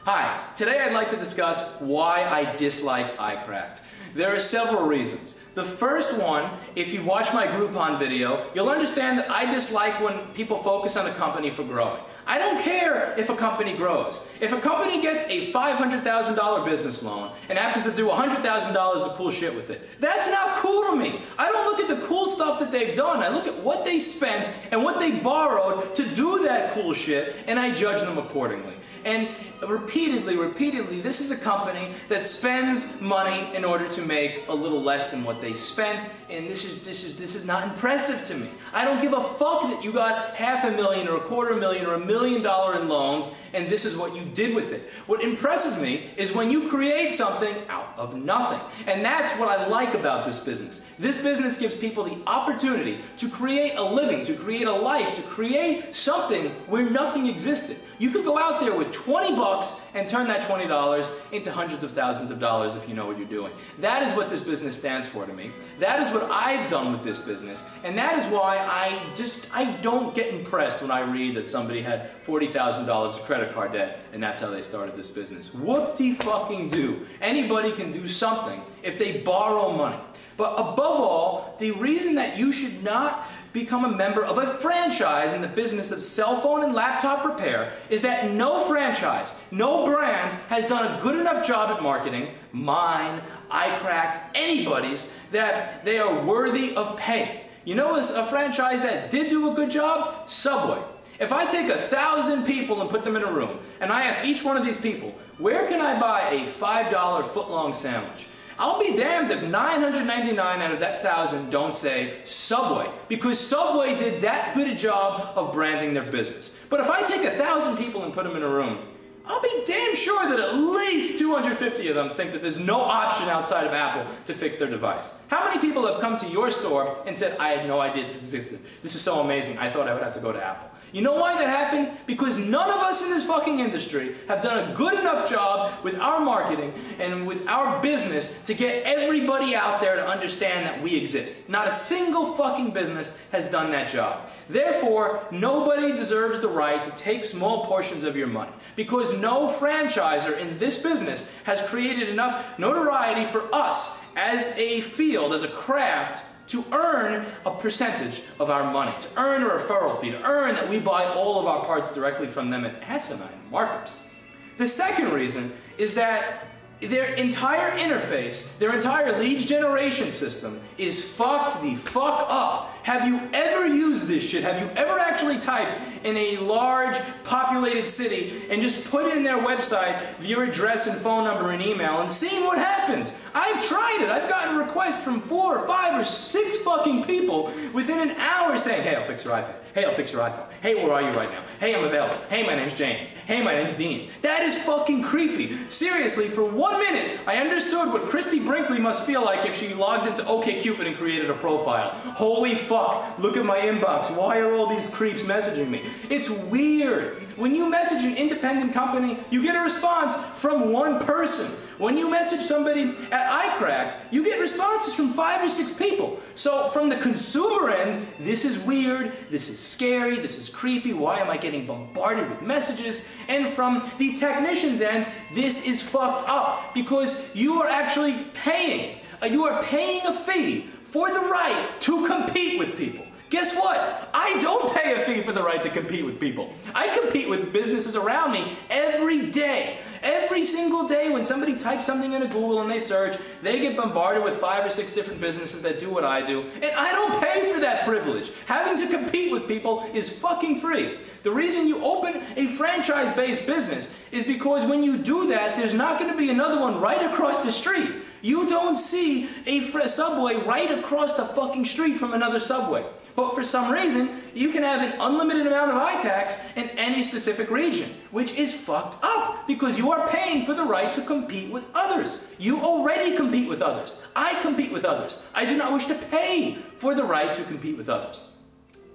Hi, today I'd like to discuss why I dislike iCracked. There are several reasons. The first one, if you watch my Groupon video, you'll understand that I dislike when people focus on a company for growing. I don't care if a company grows. If a company gets a $500,000 business loan and happens to do $100,000 of cool shit with it, that's not cool to me. I don't look at the cool stuff that they've done. I look at what they spent and what they borrowed to do that cool shit, and I judge them accordingly. And repeatedly, this is a company that spends money in order to make a little less than what they spent, and this is not impressive to me. I don't give a fuck that you got $500,000 or $250,000 or $1 million in loans, and this is what you did with it. What impresses me is when you create something out of nothing, and that's what I like about this business. This business gives people the opportunity to create a living, to create a life, to create something where nothing existed. You could go out there with 20 bucks and turn that $20 into hundreds of thousands of dollars if you know what you're doing. That is what this business stands for to me. That is what I've done with this business, and that is why I don't get impressed when I read that somebody had $40,000 of credit card debt and that's how they started this business. Whoop-de-fucking-do. Anybody can do something if they borrow money. But above all, the reason that you should not become a member of a franchise in the business of cell phone and laptop repair is that no franchise, no brand has done a good enough job at marketing, mine, iCracked, anybody's, that they are worthy of paying. You know a franchise that did do a good job? Subway. If I take 1,000 people and put them in a room, and I ask each one of these people, where can I buy a $5 foot-long sandwich? I'll be damned if 999 out of that 1,000 don't say Subway, because Subway did that good a job of branding their business. But if I take 1,000 people and put them in a room, I'll be damn sure that at least 250 of them think that there's no option outside of Apple to fix their device. How many people have come to your store and said, I had no idea this existed. This is so amazing, I thought I would have to go to Apple. You know why that happened? Because none of us in this fucking industry have done a good enough job with our marketing and with our business to get everybody out there to understand that we exist. Not a single fucking business has done that job. Therefore, nobody deserves the right to take small portions of your money, because no franchisor in this business has created enough notoriety for us as a field, as a craft, to earn a percentage of our money, to earn a referral fee, to earn that we buy all of our parts directly from them at asinine markups. The second reason is that their entire interface, their entire lead generation system is fucked the fuck up. Have you ever used this shit? Have you ever actually typed in a large populated city and just put in their website your address and phone number and email and seen what happens? I've tried it. I've gotten requests from 4 or 5 or 6 fucking people within an hour saying, hey, I'll fix your iPad. Hey, I'll fix your iPhone. Hey, where are you right now? Hey, I'm available. Hey, my name's James. Hey, my name's Dean. That is fucking creepy. Seriously, for 1 minute, I understood what Christy Brinkley must feel like if she logged into OkCupid and created a profile. Holy fuck, look at my inbox. Why are all these creeps messaging me? It's weird. When you message an independent company, you get a response from one person. When you message somebody at iCracked, you get responses from 5 or 6 people. So from the consumer end, this is weird, this is scary, this is creepy, why am I getting bombarded with messages? And from the technician's end, this is fucked up, because you are actually paying. You are paying a fee for the right to compete with people. Guess what? I don't pay a fee for the right to compete with people. I compete with businesses around me every day. Every single day when somebody types something into Google and they search, they get bombarded with 5 or 6 different businesses that do what I do, and I don't pay for that privilege. Having to compete with people is fucking free. The reason you open a franchise-based business is because when you do that, there's not going to be another one right across the street. You don't see a Subway right across the fucking street from another Subway. But for some reason, you can have an unlimited amount of iTechs in any specific region, which is fucked up, because you are paying for the right to compete with others. You already compete with others. I compete with others. I do not wish to pay for the right to compete with others.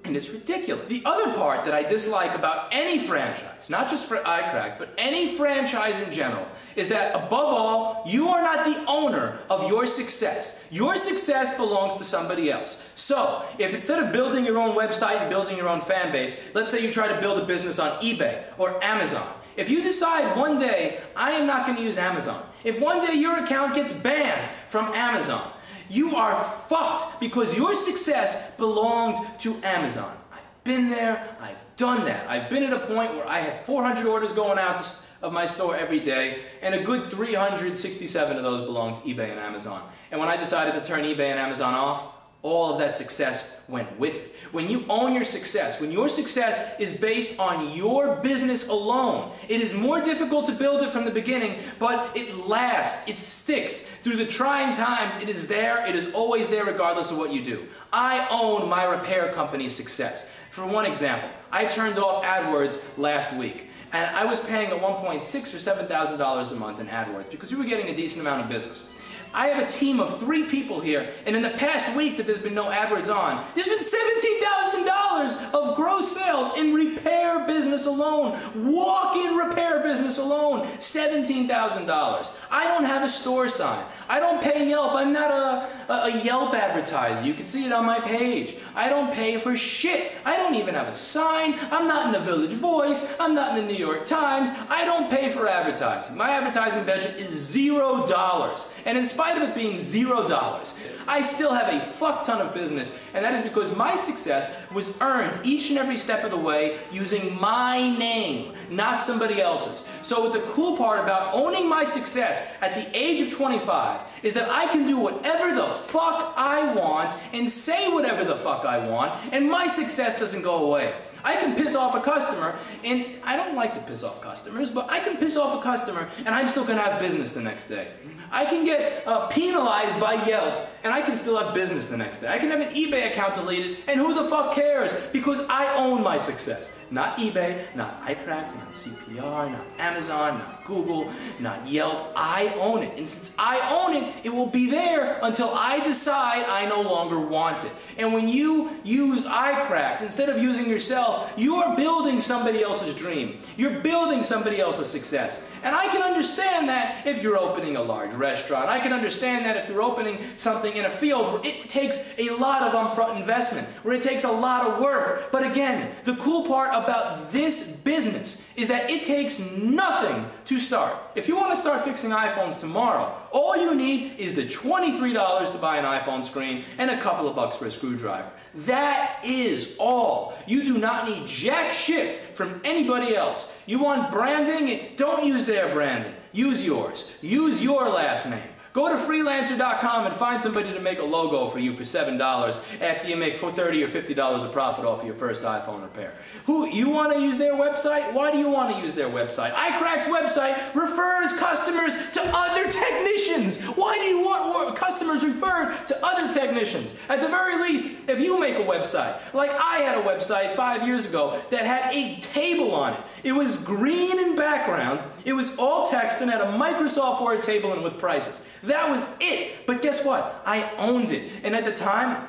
And it's ridiculous. The other part that I dislike about any franchise, not just for iCracked, but any franchise in general, is that above all, you are not the owner of your success. Your success belongs to somebody else. So, if instead of building your own website and building your own fan base, let's say you try to build a business on eBay or Amazon, if you decide one day, I am not going to use Amazon, if one day your account gets banned from Amazon, you are fucked because your success belonged to Amazon. I've been there, I've done that. I've been at a point where I had 400 orders going out of my store every day, and a good 367 of those belonged to eBay and Amazon. And when I decided to turn eBay and Amazon off, all of that success went with it. When you own your success, when your success is based on your business alone, it is more difficult to build it from the beginning, but it lasts, it sticks. Through the trying times, it is there, it is always there regardless of what you do. I own my repair company's success. For one example, I turned off AdWords last week, and I was paying at $1.6 or $7,000 a month in AdWords because we were getting a decent amount of business. I have a team of 3 people here, and in the past week that there's been no AdWords on, there's been $17,000 of gross sales in repair business alone. Walk-in repair business alone, $17,000. I don't have a store sign. I don't pay Yelp. I'm not a Yelp advertiser. You can see it on my page. I don't pay for shit. I don't even have a sign. I'm not in the Village Voice. I'm not in the New York Times. I don't pay for advertising. My advertising budget is $0. And in spite of it being $0, I still have a fuck ton of business, and that is because my success was earned each and every step of the way using my name, not somebody else's. So the cool part about owning my success at the age of 25 is that I can do whatever the fuck I want and say whatever the fuck I want, and my success doesn't go away. I can piss off a customer, and I don't like to piss off customers, but I can piss off a customer and I'm still going to have business the next day. I can get penalized by Yelp, and I can still have business the next day. I can have an eBay account deleted, and who the fuck cares? Because I own my success. Not eBay, not iCracked, not CPR, not Amazon, not Google, not Yelp. I own it. And since I own it, it will be there until I decide I no longer want it. And when you use iCracked, instead of using yourself, you are building somebody else's dream. You're building somebody else's success. And I can understand that if you're opening a large restaurant. I can understand that if you're opening something in a field where it takes a lot of upfront investment, where it takes a lot of work. But again, the cool part about this business is that it takes nothing to start. If you want to start fixing iPhones tomorrow, all you need is the $23 to buy an iPhone screen and a couple of bucks for a screwdriver. That is all. You do not need jack shit from anybody else. You want branding? Don't use their branding. Use yours. Use your last name. Go to freelancer.com and find somebody to make a logo for you for $7 after you make $30 or $50 of profit off of your first iPhone repair. You want to use their website? Why do you want to use their website? iCrack's website refers customers to other technicians. Why do you want more customers referred to other technicians? At the very least, if you make a website, like I had a website 5 years ago that had a table on it. It was green in background, it was all text, and had a Microsoft Word table and with prices. That was it. But guess what? I owned it. And at the time,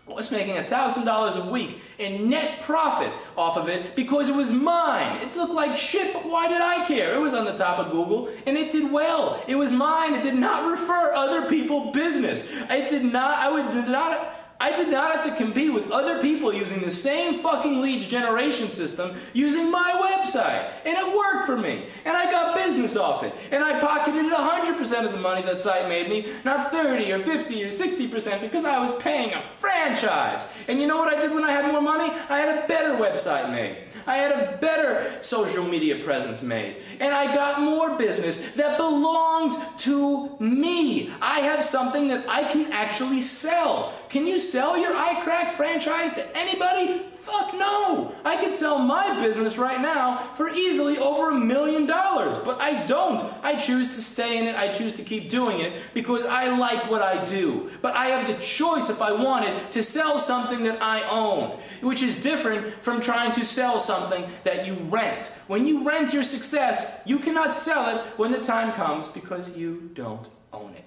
I was making $1,000 a week in net profit off of it because it was mine. It looked like shit, but why did I care? It was on the top of Google, and it did well. It was mine. It did not refer other people's business. I did not have to compete with other people using the same fucking leads generation system using my website. And it worked for me. And I got business off it. And I pocketed 100% of the money that site made me, not 30 or 50 or 60% because I was paying a franchise. And you know what I did when I had more money? I had a better website made. I had a better social media presence made. And I got more business that belonged to me. I have something that I can actually sell. Can you sell your iCracked franchise to anybody? Fuck no! I could sell my business right now for easily over $1 million, but I don't. I choose to stay in it. I choose to keep doing it because I like what I do. But I have the choice, if I wanted, to sell something that I own, which is different from trying to sell something that you rent. When you rent your success, you cannot sell it when the time comes because you don't own it.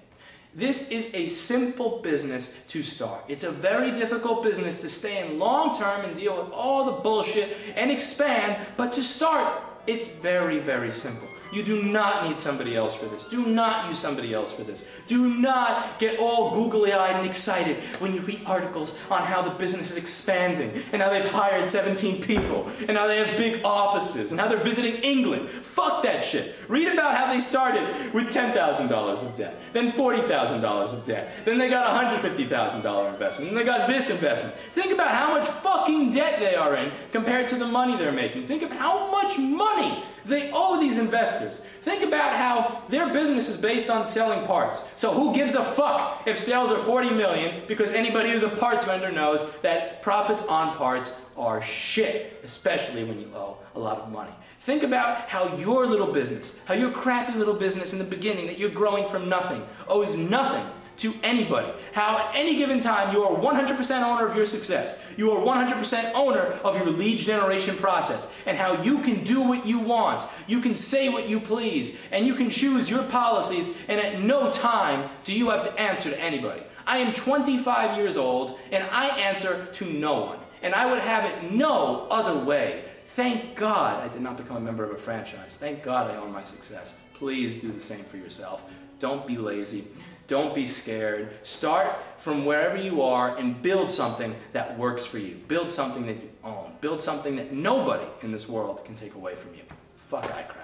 This is a simple business to start. It's a very difficult business to stay in long term and deal with all the bullshit and expand, but to start, it's very, very simple. You do not need somebody else for this. Do not use somebody else for this. Do not get all googly-eyed and excited when you read articles on how the business is expanding and how they've hired 17 people and how they have big offices and how they're visiting England. Fuck that shit. Read about how they started with $10,000 of debt, then $40,000 of debt, then they got a $150,000 investment, and they got this investment. Think about how much fucking debt they are in compared to the money they're making. Think of how much money they owe these investors. Think about how their business is based on selling parts. So who gives a fuck if sales are 40 million, because anybody who's a parts vendor knows that profits on parts are shit, especially when you owe a lot of money. Think about how your little business, how your crappy little business in the beginning that you're growing from nothing, owes nothing to anybody. How at any given time you are 100% owner of your success. You are 100% owner of your lead generation process, and how you can do what you want. You can say what you please, and you can choose your policies, and at no time do you have to answer to anybody. I am 25 years old, and I answer to no one, and I would have it no other way. Thank God I did not become a member of a franchise. Thank God I own my success. Please do the same for yourself. Don't be lazy. Don't be scared. Start from wherever you are and build something that works for you. Build something that you own. Build something that nobody in this world can take away from you. Fuck iCracked.